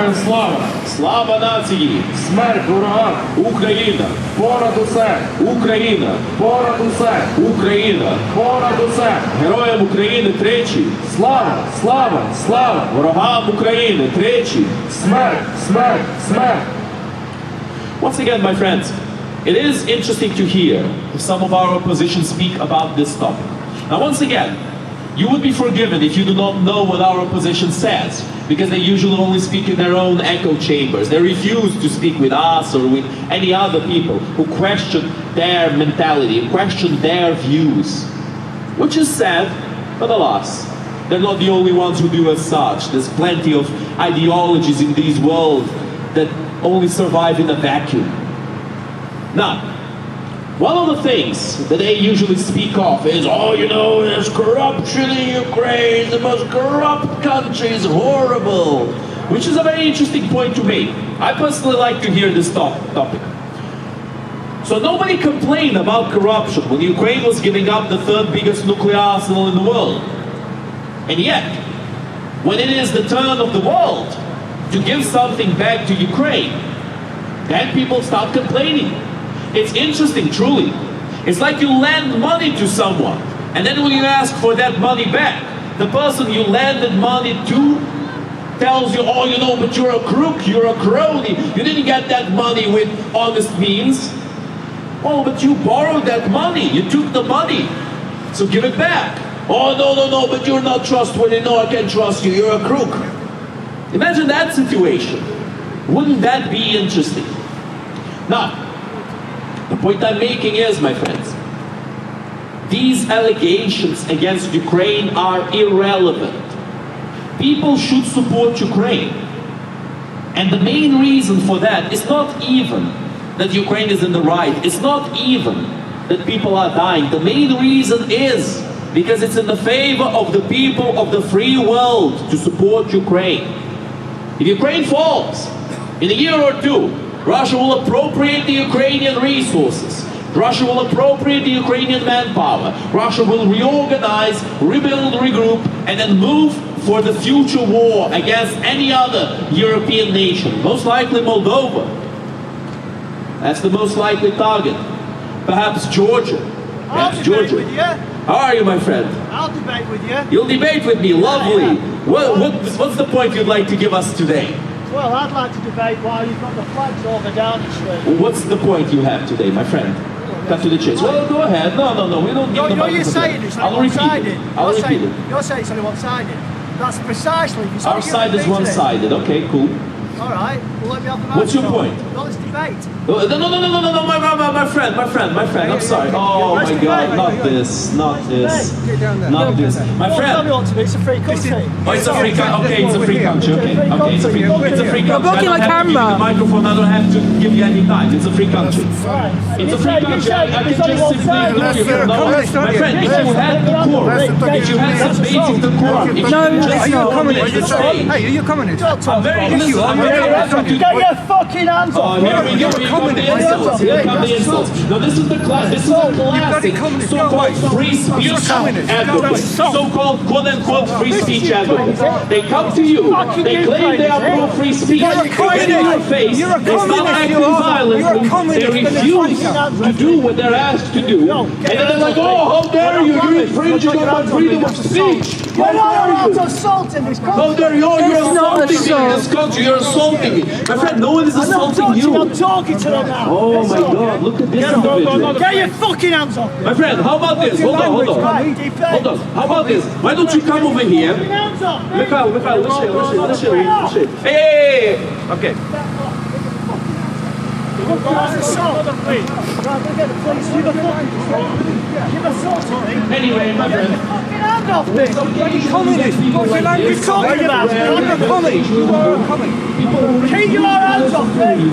Героям слава! Слава нації! Смерть ворогам! Україна! Понад усе! Україна! Понад усе! Україна! Понад усе! Героям України тричі! Слава! Слава! Слава! Ворогам України тричі! Смерть! Смерть! Смерть! Once again, my friends, it is interesting to hear some of our opposition speak about this topic. Now, once again, you would be forgiven if you do not know what our opposition says, because they usually only speak in their own echo chambers. They refuse to speak with us or with any other people who question their mentality, question their views. Which is sad, but alas, they're not the only ones who do as such. There's plenty of ideologies in this world that only survive in a vacuum. Now, one of the things that they usually speak of is, oh, you know, there's corruption in Ukraine, the most corrupt country is horrible, which is a very interesting point to make. I personally like to hear this topic. So nobody complained about corruption when Ukraine was giving up the third biggest nuclear arsenal in the world. And yet, when it is the turn of the world to give something back to Ukraine, then people start complaining. It's interesting, truly. It's like you lend money to someone, and then when you ask for that money back, the person you lended money to tells you, oh, you know, but you're a crook, you're a crony, you didn't get that money with honest means. Oh, but you borrowed that money, you took the money, so give it back. Oh, no, but you're not trustworthy, no, I can't trust you, you're a crook. Imagine that situation. Wouldn't that be interesting? Now, the point I'm making is, my friends, these allegations against Ukraine are irrelevant. People should support Ukraine. And the main reason for that is not even that Ukraine is in the right. It's not even that people are dying. The main reason is because it's in the favor of the people of the free world to support Ukraine. If Ukraine falls in a year or two, Russia will appropriate the Ukrainian resources. Russia will appropriate the Ukrainian manpower. Russia will reorganize, rebuild, regroup, and then move for the future war against any other European nation. Most likely Moldova. That's the most likely target. Perhaps Georgia. Perhaps Georgia. How are you, my friend? I'll debate with you. You'll debate with me. Lovely. What's the point you'd like to give us today? Well, I'd like to debate why you've got the flags over Downing Street. What's the point you have today, my friend? Cut to the chase. Well, go ahead. No, we don't need the You're saying it's only one-sided. You're saying it's only one-sided. That's precisely... Our side is one-sided. Okay, cool. All right. Well, let me have the What's your point? Well, let's debate. No, my friend. I'm sorry. Oh my God, not this. My friend. Tell me what to be. It's a free country. Oh, it's a free country. Okay, it's a free country. Okay, it's a free country. You're blocking my camera. The microphone. I don't have to give you any time. It's a free country. It's a free country. I can just simply ignore you. My friend, if you had the core, if you had some basic decorum, if you just dominate the stage. Hey, are you communist? I'm very happy to Get your fucking hands off! Here we go. Here come the insults. Now this is the classic so-called free speech advocates. So-called quote-unquote free speech advocates. They come to you, they claim they are pro-free speech, they get in your face, they start acting violently, they refuse to do what they're asked to do, and then they're like, oh, how dare you, you're infringing on my freedom of speech. You're not allowed to assault in this country. How dare you, you're assaulting me in this country, you're assaulting me. My friend, no one is assaulting you. I'm talking to them now. Oh my God, look at this individual. Get your fucking hands off me. My friend, how about this? Hold on. How about this? Why don't you come over here? Hands off. Mikhail, listen. Hey! Okay. Anyway, my friend. Hand off me! Communist! What language talking about? You're a communist! Keep your hands on me.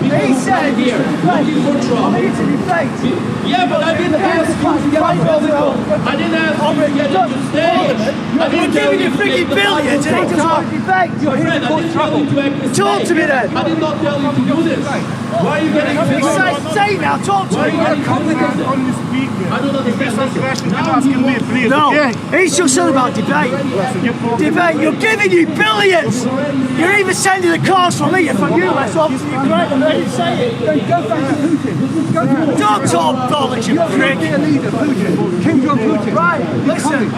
He said it's here, to debate. looking for trouble. I'm here to debate. Yeah, but I didn't ask you to get physical. I didn't ask you to get into stage. I We're didn't tell giving you you to freaking take the billions and he microphone. doesn't want to debate. My friend, I didn't tell you to act this Talk way. to me then. I did not tell you to do this. Why are you getting physical? Say now, talk to Why are me. you getting physical? Only speaking. I don't understand. Listen, now Asking me, please. No, Okay? he's just said about debate. Debate, you're giving you billions. You're even sending the cars from me, from US off to Ukraine. And they say it. Go back to Putin. Don't talk bollocks, you prick. Leader, Putin. Kim Jong-Putin. Right, listen.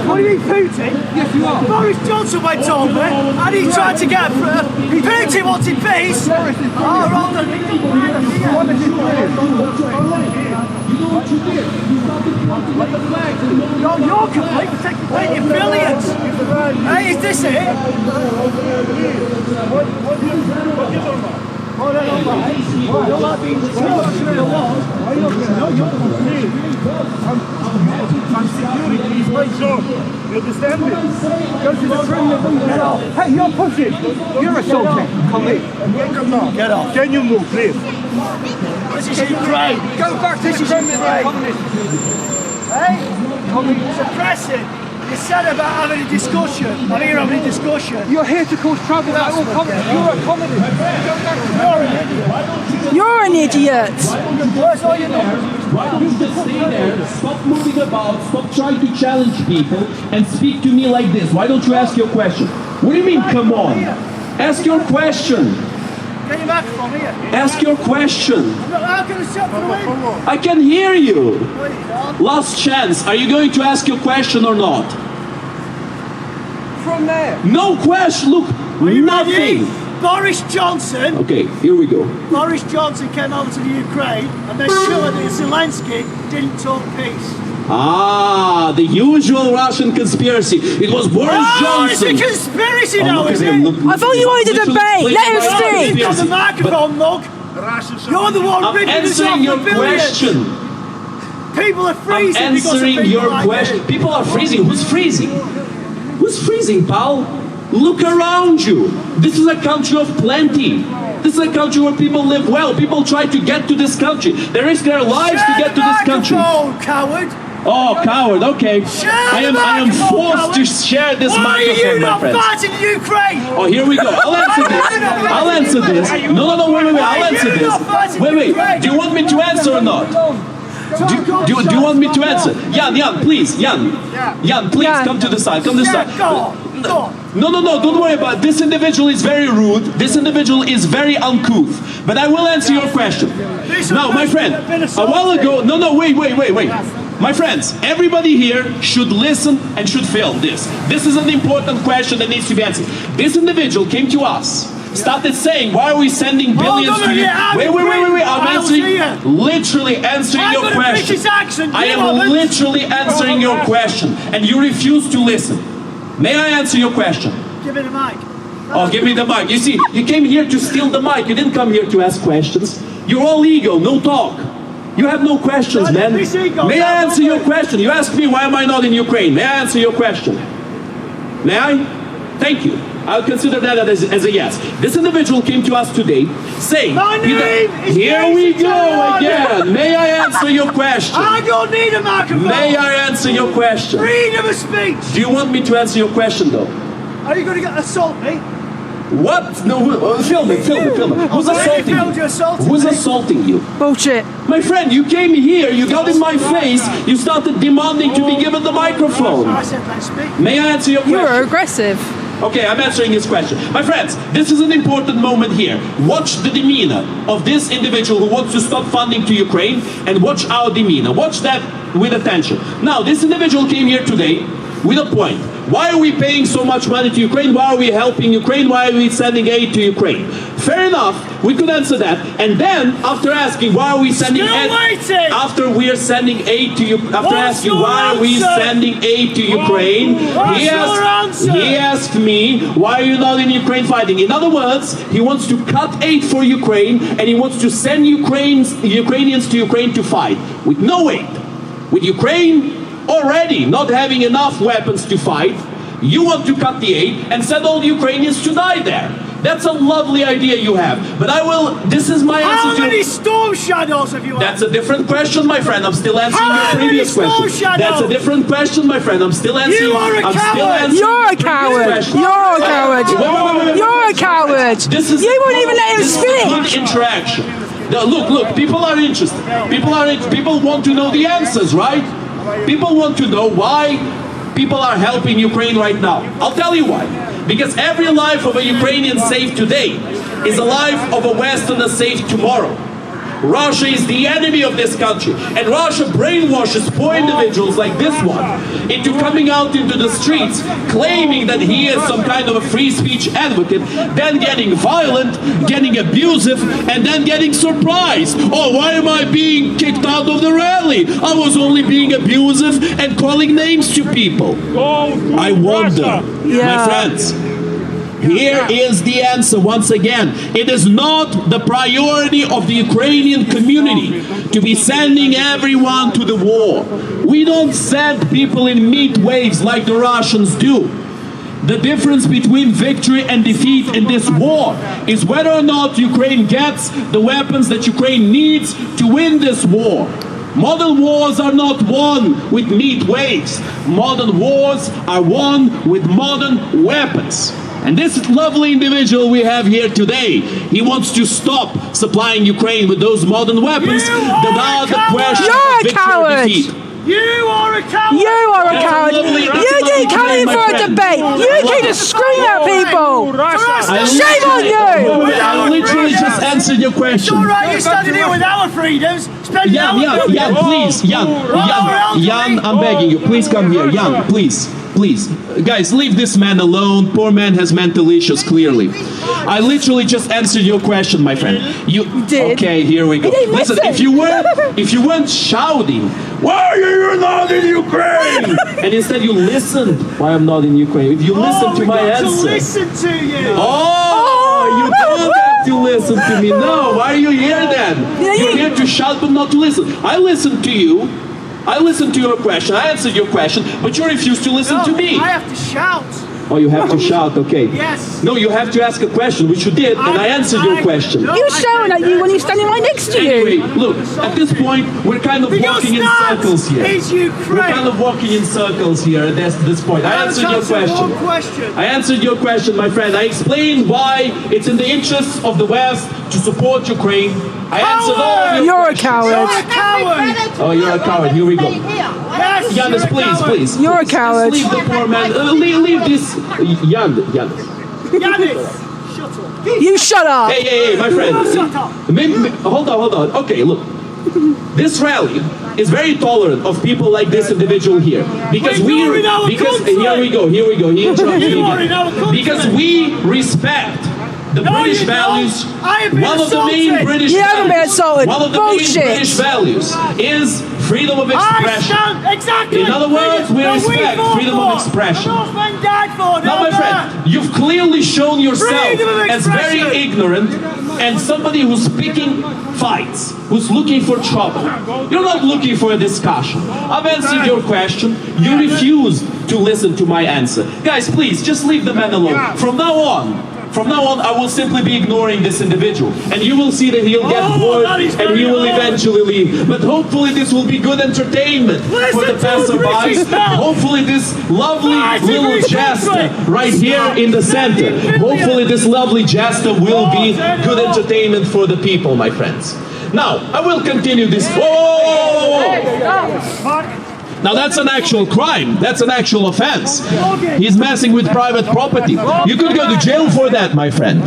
What do you mean Putin? Yes, you are. Boris Johnson went over and he tried to get Putin wanted peace. Oh, hold on. You're complete for taking your billions. Hey, is this it? Oh, no, no, you're not being I'm security is my job. You understand me? Go to the criminal. Hey, you're pushing. You're assaulting. Come in. Get off. Can you move, please? This is Ukraine. Go back to the criminal. Hey, suppressing. You said about having a discussion. I'm here having a discussion. You're here to cause trouble. That's all communists. You're a communist. You're an idiot. You're an idiot. Where's all your numbers? Why don't you just stay there, stop moving about, stop trying to challenge people, and speak to me like this? Why don't you ask your question? What do you mean, come on? Ask your question. Get your microphone here. Ask your question. How can I shut for the wind? I can hear you. Wait, dog. Last chance. Are you going to ask your question or not? From there. No question. Look, You nothing. ready? Boris Johnson. Okay, here we go. Boris Johnson came over to the Ukraine and made sure that Zelensky didn't talk peace. Ah, the usual Russian conspiracy. It was Boris Oh, it's a Johnson. conspiracy Oh, now, look at is him, it? look- I thought you wanted a literally debate. playing Let him Russian speak. You've got the conspiracy. microphone, mug. You're the one I'm ripping us off answering the your billions. question. People are I'm freezing because of answering people your like question. you. People are freezing. Who's freezing? Who's freezing, pal? Look around you. This is a country of plenty. This is a country where people live well. People try to get to this country. They risk their lives to get to this country. Microphone, coward. Oh, coward. Okay. Share I the am microphone, forced to coward. share this Why are you microphone, my not friends. fighting Ukraine? Oh, here we go. I'll answer this. I'll answer this. No, wait. I'll answer this. Wait. Do you want me to answer or not? Do you want me to answer? Jan, please. Jan, please Jan. come to the side. Come to the Yeah, side. go on. No, don't worry about it. This individual is very rude. This individual is very uncouth. But I will answer your question. Now, my friend, a while ago... No, wait. My friends, everybody here should listen and should film this. This is an important question that needs to be answered. This individual came to us, started saying, why are we sending billions on a to you? minute, I'm Wait. British. I'm I'll answering, see ya. literally answering I've your got a question. British accent, I you am haven't. literally answering your question, and you refuse to listen. May I answer your question? Give me the mic. Oh, give me the mic. You see, you came here to steal the mic. You didn't come here to ask questions. You're all ego, no talk. You have no questions, man. This ego, May I answer your question? You asked me why am I not in Ukraine. May I answer your question? May I? Thank you. I'll consider that as a yes. This individual came to us today saying, My name is here we Jason go John. again. May I answer your question? I don't need a microphone. May I answer your question? Freedom of speech. Do you want me to answer your question though? Are you going to assault me? What? No, film it. Who's assaulting filmed you you? assaulting Who's me. assaulting you? Bullshit. My friend, you came here, you got in my face, you started demanding to be given the microphone. I said let's speak. May I answer your question? You're aggressive. Okay, I'm answering his question. My friends, this is an important moment here. Watch the demeanor of this individual who wants to stop funding to Ukraine, and watch our demeanor. Watch that with attention. Now, this individual came here today with a point. Why are we paying so much money to Ukraine? Why are we helping Ukraine? Why are we sending aid to Ukraine? Fair enough, we could answer that. And then, after asking why are we sending Still aid, waiting. after we are sending aid to Ukraine, after What's asking your why are we answer? sending aid to Ukraine, What's your answer? he asked me, why are you not in Ukraine fighting? In other words, he wants to cut aid for Ukraine, and he wants to send Ukrainians to Ukraine to fight with no aid. With Ukraine already not having enough weapons to fight, you want to cut the aid and send all the Ukrainians to die there. That's a lovely idea you have. But this is my How answer to many storm shadows have you had? That's a different question, my friend. I'm still answering How your previous many question. storm That's a shadows? different question, my friend. I'm still answering. You are a I'm still coward. answering You're a your previous coward. question. You're a coward. Wait. You're a coward. You won't even let him This is a good speak. interaction. Now, look. People are interested. People want to know the answers, right? People want to know why people are helping Ukraine right now. I'll tell you why. Because every life of a Ukrainian saved today is a life of a Westerner saved tomorrow. Russia is the enemy of this country, and Russia brainwashes poor individuals like this one into coming out into the streets claiming that he is some kind of a free speech advocate, then getting violent, getting abusive, and then getting surprised. Oh, why am I being kicked out of the rally? I was only being abusive and calling names to people. I wonder, my friends, here is the answer once again. It is not the priority of the Ukrainian community to be sending everyone to the war. We don't send people in meat waves like the Russians do. The difference between victory and defeat in this war is whether or not Ukraine gets the weapons that Ukraine needs to win this war. Modern wars are not won with meat waves. Modern wars are won with modern weapons. And this lovely individual we have here today, he wants to stop supplying Ukraine with those modern weapons that are the question You're of a victory or coward. defeat. You are a coward. You are a That's a coward. lovely- that's You a lovely didn't come claim, in my for a friend. debate. You came to scream at people. Shame on you. I literally just answered your It's question. all right, you're standing here with our freedoms. Spending Jan, please, Jan, I'm begging you, please come here, Jan, please. Guys, leave this man alone. Poor man has mental issues, clearly. I literally just answered your question, my friend. You did. Okay, here we go. You didn't Listen, listen. if you weren't shouting, why are you not in Ukraine? And instead you listened, why I'm not in Ukraine. If you listen to my answer. To listen to you. Oh, you don't have to listen to me. No, why are you here then? You're here to shout but not to listen. I listened to you. I listened to your question. I answered your question, but you refused to listen to me. I have to shout. Oh, you have to shout, okay. Yes. No, you have to ask a question, which you did, and I answered your question. No, He was shouting at you when he was standing right next to Anyway, you. look, at this point, we're kind of walking in circles here. Is Ukraine. We're kind of walking in circles here at this point. I answered your question. One question. I answered your question, my friend. I explained why it's in the interests of the West to support Ukraine. I answered all of your You're a questions. coward. You're a coward. Oh, you're a coward. Here we go. Yes, Giannis, you're a please, coward. please. You're a Just coward. leave the poor man. Leave this. Giannis. Giannis, shut up. You shut up. Hey, my friend. Shut up. Hold on. Okay, look. This rally is very tolerant of people like this individual here. Because You're in our country. here we go. He interrupts me You are again. in our country. Because we respect the No, British you don't. values. I have been One of the main assaulted. British You haven't been values. assaulted. One of the Bullshit. main British values is freedom of I expression. stand exactly. In other words, we respect fought freedom of for. expression. The Northmen died for. Now, my friend, you've clearly shown yourself Freedom of as very expression. ignorant and somebody who's picking fights, who's looking for trouble. You're not looking for a discussion. I've answered your question. You refused to listen to my answer. Guys, please, just leave the man alone. From now on, I will simply be ignoring this individual. And you will see that he'll get bored that is and very he will low. eventually leave. But hopefully this will be good entertainment for the Listen to a passerbys. British man. Hopefully this lovely Nice little British jester country. right here in the center. Hopefully this lovely jester will be good entertainment for the people, my friends. Now, I will continue this. Whoa! Now that's an actual crime. That's an actual offense. He's messing with private property. You could go to jail for that, my friend.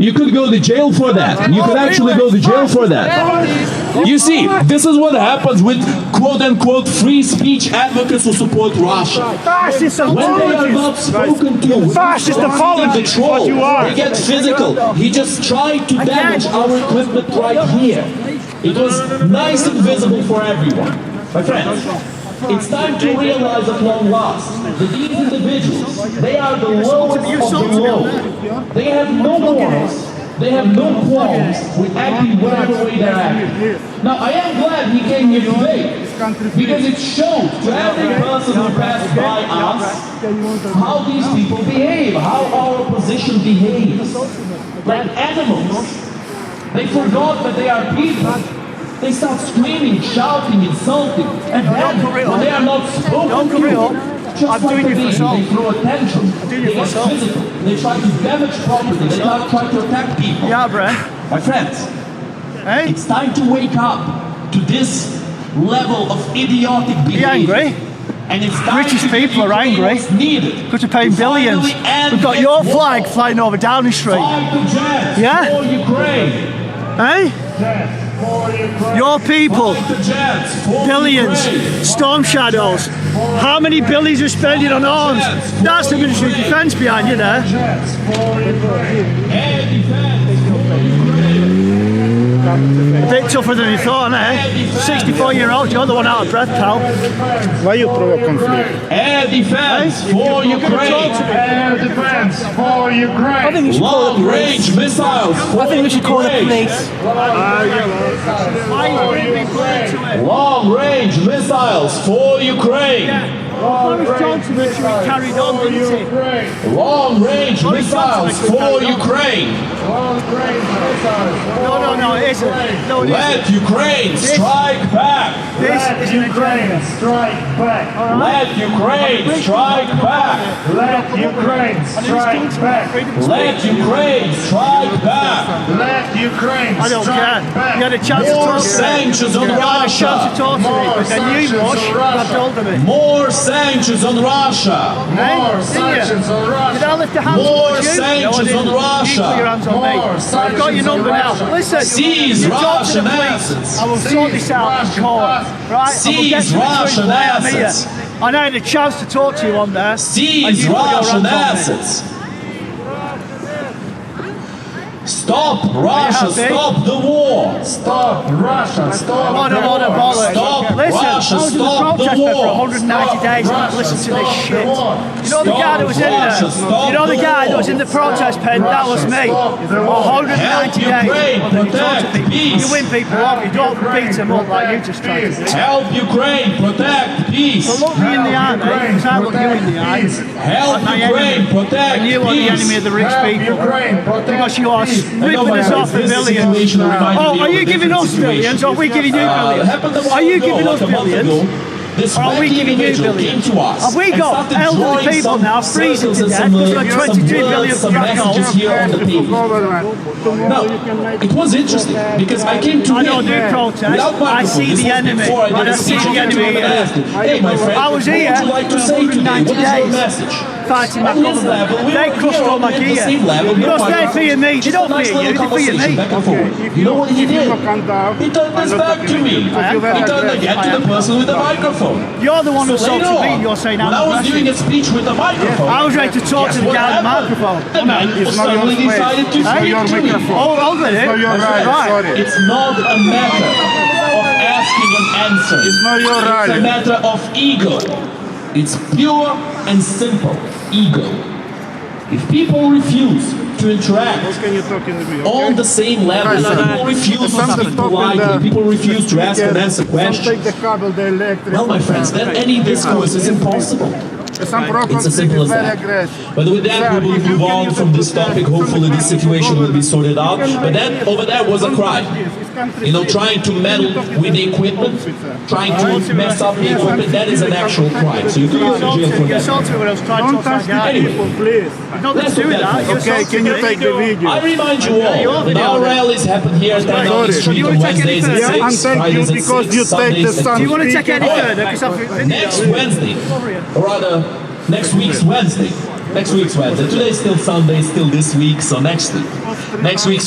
You could go to jail for that. You could actually go to jail for that. You see, this is what happens with quote-unquote free speech advocates who support Russia. Fascist When they are not spoken to, Fascist apologists, control, what you are. they get physical. He just tried to damage our equipment right here. It was nice and visible for everyone. My friends, it's time to realize at long last that these individuals, they are the lowest of the low. They have no morals, they have no qualms with acting whatever way they're acting. Now, I am glad he came here today, because it shows to every person who passed by us how these people behave, how our opposition behaves. Like animals. They forgot that they are people. They start screaming, shouting, insulting, and then when they are not spoken to, just like a baby, they throw a tantrum, they get physical, they try to damage property, they try to attack people. Yeah, bro. My friends, Hey? it's time to wake up to this level of idiotic behavior. angry? And it's time British to people are give angry what's needed. Because you're paying to billions. finally end We've got this your war. flag flying over Downing Street. Fight the jets Yeah? for Ukraine. Hey? Your people, Fight the jets for billions, Ukraine. storm shadows. How many billions are spending on arms? That's the Ministry of Defence behind you there. Air defense. A bit tougher than you thought, eh? 64-year-old, you're the one out of breath, pal. Why you provoke conflict? Air defense for Ukraine. Air defense for Ukraine. I think we should call the Long police. range missiles for I think we should call the Ukraine. police. Long range missiles for Ukraine. Boris Johnson literally carried on, didn't he? Long range missiles for Ukraine. No, it isn't. No, it isn't. Let Ukraine strike back. This is an Ukraine strike back. Let Ukraine strike back. Let Ukraine strike back. Let Ukraine strike back. Let Ukraine I don't care. strike back. You had a chance to More talk to me. sanctions on You had a chance to Russia. talk to me, but then you, Rush, grabbed hold of me. More sanctions on Russia. More sanctions on Did Russia. I lift a hand More towards you? sanctions No, I on didn't. Russia. You put your hands on me. More I've got your sanctions number on now. Russia. Listen, Seize you talk to the Russian police. assets. I will sort this out in Russian court. assets. Right? I will get Seize to the truth Russian why I'm here. assets. And I had a chance to talk to you on there. and Seize you put your Russian hands on me. assets. Stop Russia, happy? stop the war. Stop Russia. Stop What a the lot of war. bollocks. Stop Listen, Russia, I was in the stop the protest for war. 190 days and I've Russia, listened to this stop shit. the war. You know the guy that was in Russia, there? stop You know the the guy war. that was in the protest pen? That was me. stop the war. 190 Help days. Ukraine, Well, then you talk to protect people. peace. You win people off. You don't beat them up like you just tried to do. Help Ukraine, protect peace. So look me in the eye, mate, because I look you in the eye. Help I'm my Ukraine, enemy. protect And you are the peace. enemy of the rich Help people. Ukraine, protect Because you are peace. ripping us off for This billions. situation reminded me Oh, are of you a giving different us billions situation. or are we giving you It billions? happened a while Are you ago, giving us like a month billions? ago. This Or are we wacky giving you individual billions? came to us Have we and got started elderly drawing people some now freezing circles to and death some, because we've got 22 some billion words, some crack messages holes? here on the page. No, it was interesting because I came to I don't him do protest. without I microphone. see This the was enemy. before I did I a see speech the to enemy him and here. asked him, hey my friend, I was what here would you like to say today? 190 What is your days. message? Fighting my On his level, government. we They were crushed here all my at the gear. same level, Because no they microphone. fear me. They Just don't a nice fear little you. They fear conversation me. back and forth. You know what he did? He turned his back to me. He turned again to the person with the microphone. You're the one who So sold later to me on, and you're saying when I'm I was aggressive. doing a speech with the microphone, I was ready to talk to the what guy with the happened? microphone. The man suddenly decided to Hey? speak to me. Oh, hold it. not your right, sorry. It's not a matter of asking and answering. It's not your It's a right. matter of ego. It's pure and simple ego. If people refuse to interact Can you talk in the middle? on the same level, if people refuse to Some speak stop in politely, the- people refuse to ask and answer Take questions, the cable, the electric. well, my friends, then any discourse is impossible. Some It's as simple as very that. aggressive. But with that, we will move on from this topic. Hopefully, this situation will be sorted out. But then, over there was a crime. You know, trying to meddle with the equipment, trying to mess up the equipment, that is an actual crime. So you could go to jail for You that. assaulted me when I was trying to Don't talk touch to my the guy. Anyway. people, please. Not Let's to do do that. that. You Okay, assaulted can you me. take the video? I remind you You're all, the now other. rallies happen here at Dynamic Sorry. Street You on wanna take any Wednesdays at further? 6, Yeah, and thank Fridays you at because 6, you take Sundays the at sun. Do you want to take any Oh, yeah. further? Because I've Next Wednesday, or rather, next week's Wednesday. Next week's Wednesday. Today is still Sunday, still this week, so next week. Next week's